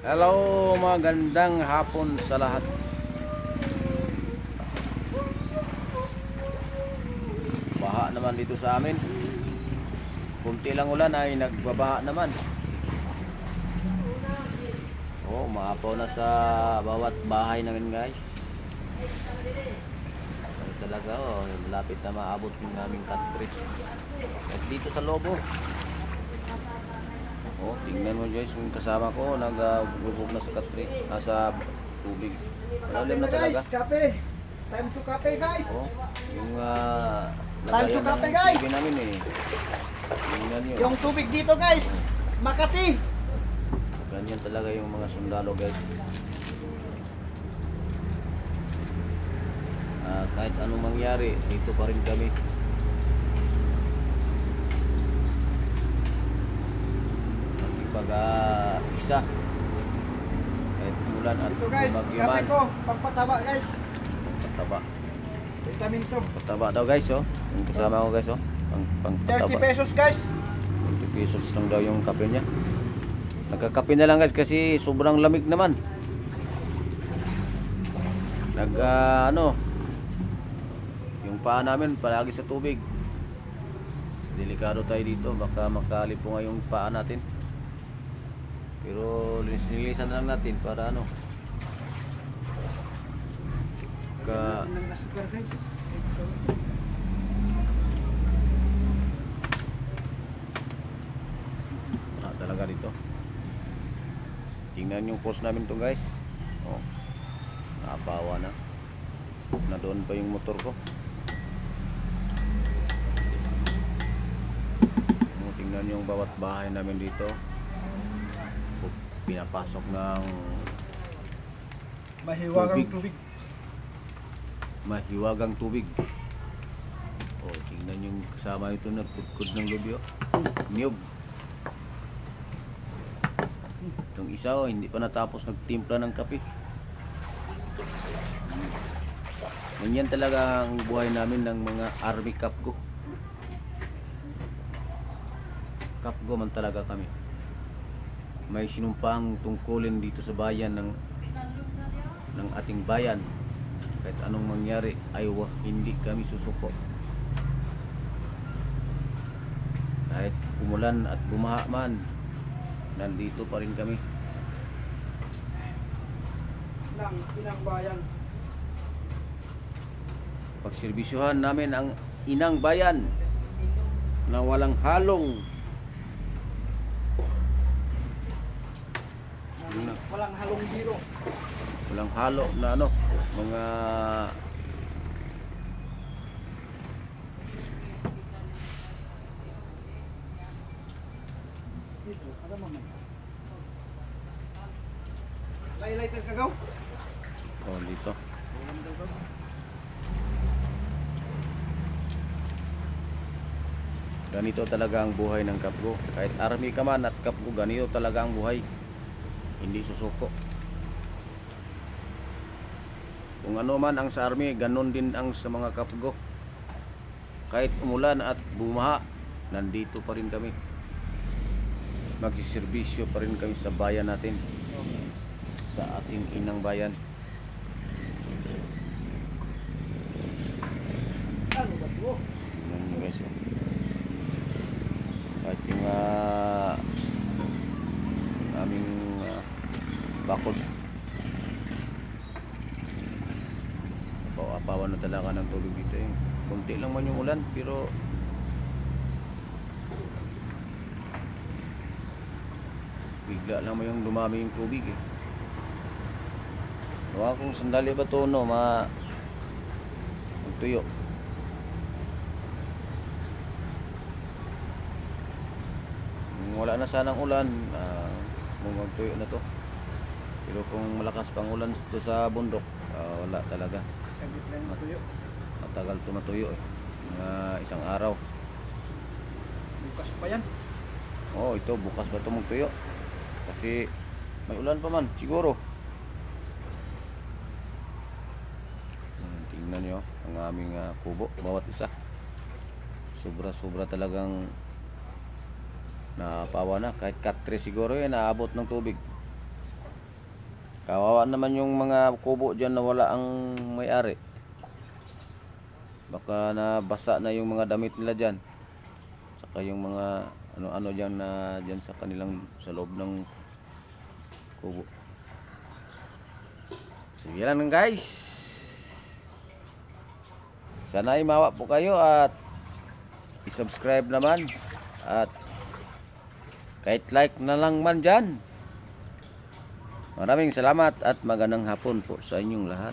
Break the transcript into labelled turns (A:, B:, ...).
A: Hello, magandang hapon sa lahat. Baha naman dito sa amin. Kunti lang ulan ay nagbabaha naman. Oh, maapaw na sa bawat bahay namin, guys. Ay, talaga, oh, malapit na maabot yung aming country. At dito sa Lobo. Oh, tingnan mo guys, yung kasama ko nagbubog na sa country, nasa tubig. Malalim na talaga.
B: Kape. Time to kape, guys.
A: Oh, yung
B: Time to kape, guys.
A: TV namin eh. Tingnan nyo.
B: Yung tubig dito, guys. Makati.
A: Ganyan talaga yung mga sundalo, guys. Kahit anong mangyari, dito pa rin kami. Isa. Kahit umulan at
B: Ito, guys.
A: bumagyo
B: Kape
A: man.
B: ko. Pagpataba, guys.
A: Pataba.
B: Vitamin to.
A: Pataba daw, guys, oh. Yung kasama ko, guys, oh. Pang
B: 30
A: pataba.
B: pesos, guys.
A: 20 pesos lang daw yung kape niya. Nagkakape na lang, guys, kasi sobrang lamig naman. Yung paa namin palagi sa tubig. Delikado tayo dito, baka makalipo nga yung paa natin. Pero nilisan lang natin para
B: Ng asukar, guys.
A: talaga dito. Tingnan yung post namin to, guys. Oh, naapawa na. Na doon pa yung motor ko. Tingnan yung bawat bahay namin dito. Pinapasok ng
B: Mahiwagang tubig.
A: mahiwagang tubig. Oh, tingnan yung kasama ito nagkudkod ng lubyo. Niyog. Itong isa, oh, hindi pa natapos nagtimpla ng kape. Ganyan talaga ang buhay namin ng mga army kapgo. Kapgo man talaga kami. May sinumpang tungkulin dito sa bayan ng ating bayan. Kahit anong mangyari ay hindi kami susuko. Kahit umulan at bumaha man, nandito pa rin kami.
B: Inang bayan.
A: Pagserbisyuhan namin ang inang bayan na walang halong
B: Walang halong biro.
A: walang halo na mga
B: Dito, ano naman? Lighter kagaw.
A: dito. Ganito talaga ang buhay ng kapgo. Kahit army ka man at kapgo, ganito talaga ang buhay. Hindi susuko. Kung ano man ang sa army, ganon din ang sa mga kapgo. Kahit umulan at bumaha, nandito pa rin kami. Magsiservisyo pa rin kami sa bayan natin. Sa ating inang bayan.
B: Ano ba ito?
A: Tingnan nyo, guys, oh. At yung aming bakod. Apawan na talaga ng tubig dito, eh. Kunti lang man yung ulan, pero bigla lang mo yung dumami yung tubig, eh. Huwag kung sandali ba ito, magtuyo. Wala na sanang ulan, magtuyo na to. Pero kung malakas pang ulan ito sa bundok, wala talaga.
B: Saglit lang matuyo.
A: Matagal ito matuyo, eh. Isang araw.
B: Bukas pa yan.
A: Oh, ito bukas ba ito magtuyo? Kasi may ulan pa man siguro. Tingnan nyo ang aming kubo, bawat isa. Sobra talagang napawa na. Kahit cut 3 siguro, naabot ng tubig. Kawawa naman yung mga kubo dyan na wala ang may-ari. Baka nabasa na yung mga damit nila dyan. Saka yung mga ano-ano dyan na dyan sa kanilang sa loob ng kubo. So yan lang guys. Sana ay mawa po kayo at i-subscribe naman. At kahit like na lang man dyan. Maraming salamat at magandang hapon po sa inyong lahat.